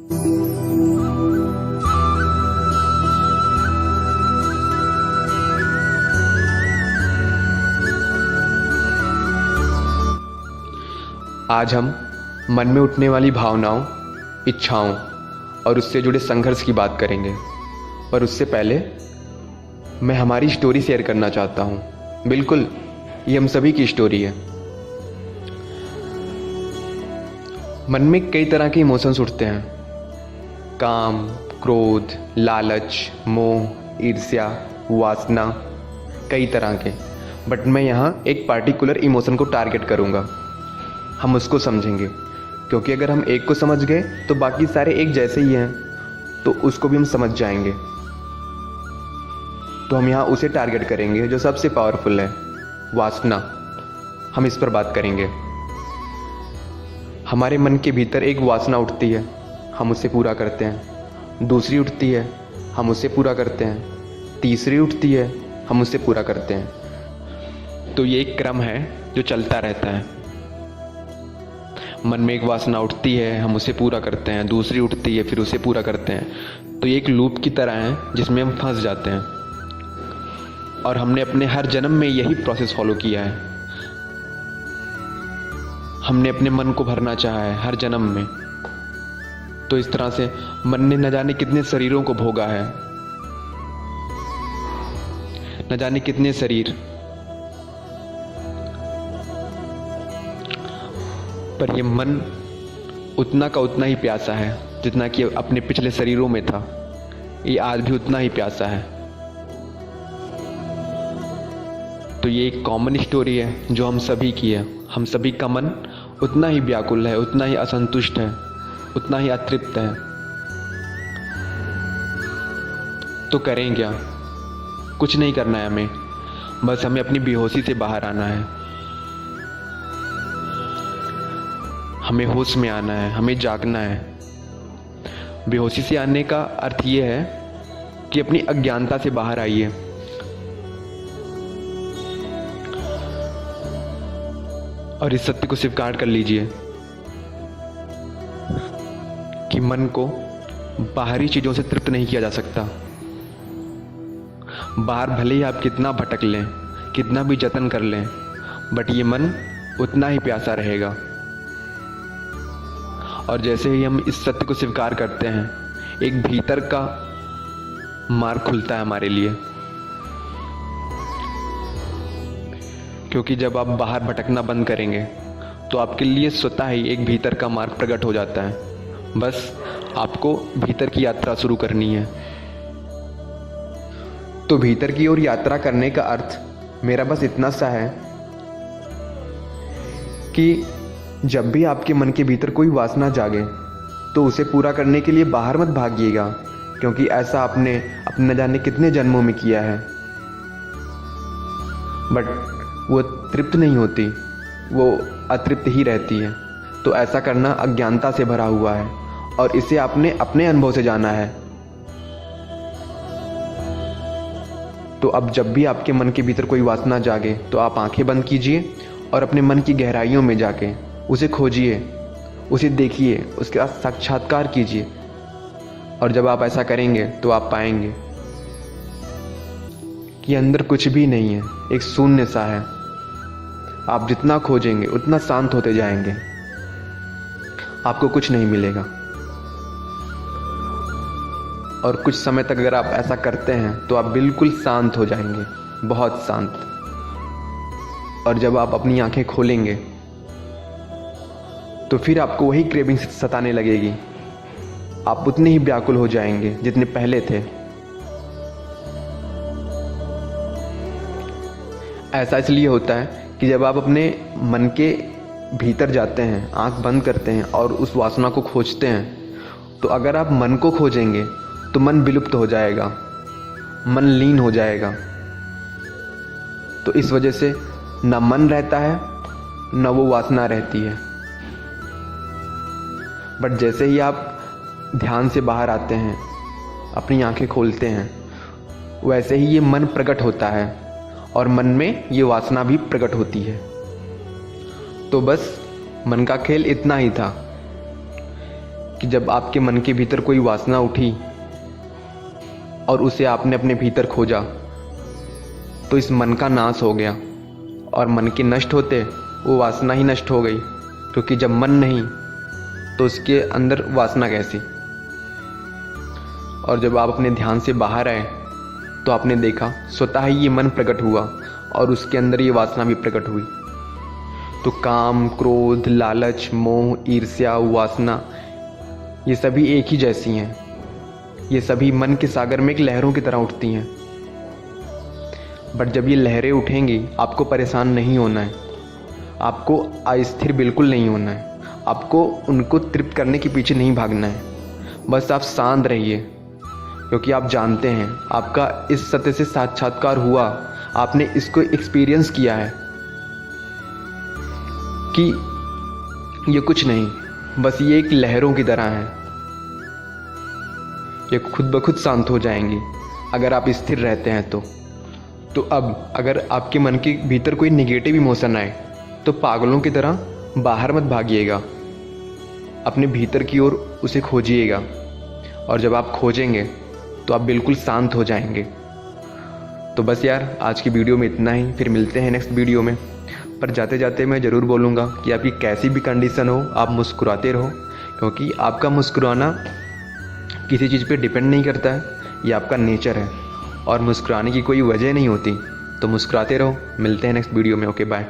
आज हम मन में उठने वाली भावनाओं, इच्छाओं और उससे जुड़े संघर्ष की बात करेंगे। पर उससे पहले मैं हमारी स्टोरी शेयर करना चाहता हूँ। बिल्कुल, ये हम सभी की स्टोरी है। मन में कई तरह के इमोशंस उठते हैं। काम, क्रोध, लालच, मोह, ईर्ष्या, वासना, कई तरह के। बट मैं यहाँ एक पार्टिकुलर इमोशन को टारगेट करूँगा। हम उसको समझेंगे, क्योंकि अगर हम एक को समझ गए तो बाकी सारे एक जैसे ही हैं, तो उसको भी हम समझ जाएंगे। तो हम यहाँ उसे टारगेट करेंगे जो सबसे पावरफुल है, वासना। हम इस पर बात करेंगे। हमारे मन के भीतर एक वासना उठती है, हम उसे पूरा करते हैं। दूसरी उठती है, हम उसे पूरा करते हैं। तीसरी उठती है, हम उसे पूरा करते हैं। तो ये एक क्रम है जो चलता रहता है। मन में एक वासना उठती है, हम उसे पूरा करते हैं। दूसरी उठती है, फिर उसे पूरा करते हैं। तो ये एक लूप की तरह है जिसमें हम फंस जाते हैं। और हमने अपने हर जन्म में यही प्रोसेस फॉलो किया है। हमने अपने मन को भरना चाहा है हर जन्म में। तो इस तरह से मन ने न जाने कितने शरीरों को भोगा है, न जाने कितने शरीर। पर ये मन उतना का उतना ही प्यासा है जितना कि अपने पिछले शरीरों में था। ये आज भी उतना ही प्यासा है। तो ये एक कॉमन स्टोरी है जो हम सभी की है। हम सभी का मन उतना ही व्याकुल है, उतना ही असंतुष्ट है, उतना ही अतृप्त है। तो करें क्या? कुछ नहीं करना है हमें, बस हमें अपनी बेहोशी से बाहर आना है। हमें होश में आना है, हमें जागना है। बेहोशी से आने का अर्थ ये है कि अपनी अज्ञानता से बाहर आइए। और इस सत्य को स्वीकार कर लीजिए कि मन को बाहरी चीजों से तृप्त नहीं किया जा सकता। बाहर भले ही आप कितना भटक लें, कितना भी जतन कर लें, बट ये मन उतना ही प्यासा रहेगा। और जैसे ही हम इस सत्य को स्वीकार करते हैं, एक भीतर का मार्ग खुलता है हमारे लिए। क्योंकि जब आप बाहर भटकना बंद करेंगे तो आपके लिए स्वतः ही एक भीतर का मार्ग प्रकट हो जाता है। बस आपको भीतर की यात्रा शुरू करनी है। तो भीतर की ओर यात्रा करने का अर्थ मेरा बस इतना सा है कि जब भी आपके मन के भीतर कोई वासना जागे तो उसे पूरा करने के लिए बाहर मत भागिएगा, क्योंकि ऐसा आपने अपने न जाने कितने जन्मों में किया है। बट वो तृप्त नहीं होती, वो अतृप्त ही रहती है। तो ऐसा करना अज्ञानता से भरा हुआ है और इसे आपने अपने अनुभव से जाना है। तो अब जब भी आपके मन के भीतर कोई वासना जागे तो आप आंखें बंद कीजिए और अपने मन की गहराइयों में जाके उसे खोजिए, उसे देखिए, उसके साथ साक्षात्कार कीजिए। और जब आप ऐसा करेंगे तो आप पाएंगे कि अंदर कुछ भी नहीं है, एक शून्य सा है। आप जितना खोजेंगे उतना शांत होते जाएंगे, आपको कुछ नहीं मिलेगा। और कुछ समय तक अगर आप ऐसा करते हैं तो आप बिल्कुल शांत हो जाएंगे, बहुत शांत। और जब आप अपनी आंखें खोलेंगे तो फिर आपको वही क्रेविंग सताने लगेगी। आप उतने ही व्याकुल हो जाएंगे जितने पहले थे। ऐसा इसलिए होता है कि जब आप अपने मन के भीतर जाते हैं, आंख बंद करते हैं और उस वासना को खोजते हैं, तो अगर आप मन को खोजेंगे तो मन विलुप्त हो जाएगा, मन लीन हो जाएगा। तो इस वजह से न मन रहता है न वो वासना रहती है। बट जैसे ही आप ध्यान से बाहर आते हैं, अपनी आंखें खोलते हैं, वैसे ही ये मन प्रकट होता है और मन में ये वासना भी प्रकट होती है। तो बस मन का खेल इतना ही था कि जब आपके मन के भीतर कोई वासना उठी और उसे आपने अपने भीतर खोजा तो इस मन का नाश हो गया, और मन के नष्ट होते वो वासना ही नष्ट हो गई, क्योंकि जब मन नहीं तो उसके अंदर वासना कैसी। और जब आप अपने ध्यान से बाहर आए तो आपने देखा स्वतः ही ये मन प्रकट हुआ और उसके अंदर ये वासना भी प्रकट हुई। तो काम, क्रोध, लालच, मोह, ईर्ष्या, वासना ये सभी एक ही जैसी हैं। ये सभी मन के सागर में एक लहरों की तरह उठती हैं। बट जब ये लहरें उठेंगी आपको परेशान नहीं होना है, आपको अस्थिर बिल्कुल नहीं होना है, आपको उनको तृप्त करने के पीछे नहीं भागना है। बस आप शांत रहिए, क्योंकि आप जानते हैं आपका इस सत्य से साक्षात्कार हुआ, आपने इसको एक्सपीरियंस किया है कि ये कुछ नहीं, बस ये एक लहरों की तरह है। ये खुद ब खुद शांत हो जाएंगी अगर आप स्थिर रहते हैं तो अब अगर आपके मन के भीतर कोई नेगेटिव इमोशन आए तो पागलों की तरह बाहर मत भागिएगा, अपने भीतर की ओर उसे खोजिएगा, और जब आप खोजेंगे तो आप बिल्कुल शांत हो जाएंगे। तो बस यार, आज की वीडियो में इतना ही, फिर मिलते हैं नेक्स्ट वीडियो में। पर जाते जाते मैं ज़रूर बोलूँगा कि आपकी कैसी भी कंडीशन हो आप मुस्कुराते रहो, क्योंकि आपका मुस्कुराना किसी चीज़ पे डिपेंड नहीं करता है, ये आपका नेचर है और मुस्कुराने की कोई वजह नहीं होती। तो मुस्कुराते रहो। मिलते हैं नेक्स्ट वीडियो में। Okay, bye.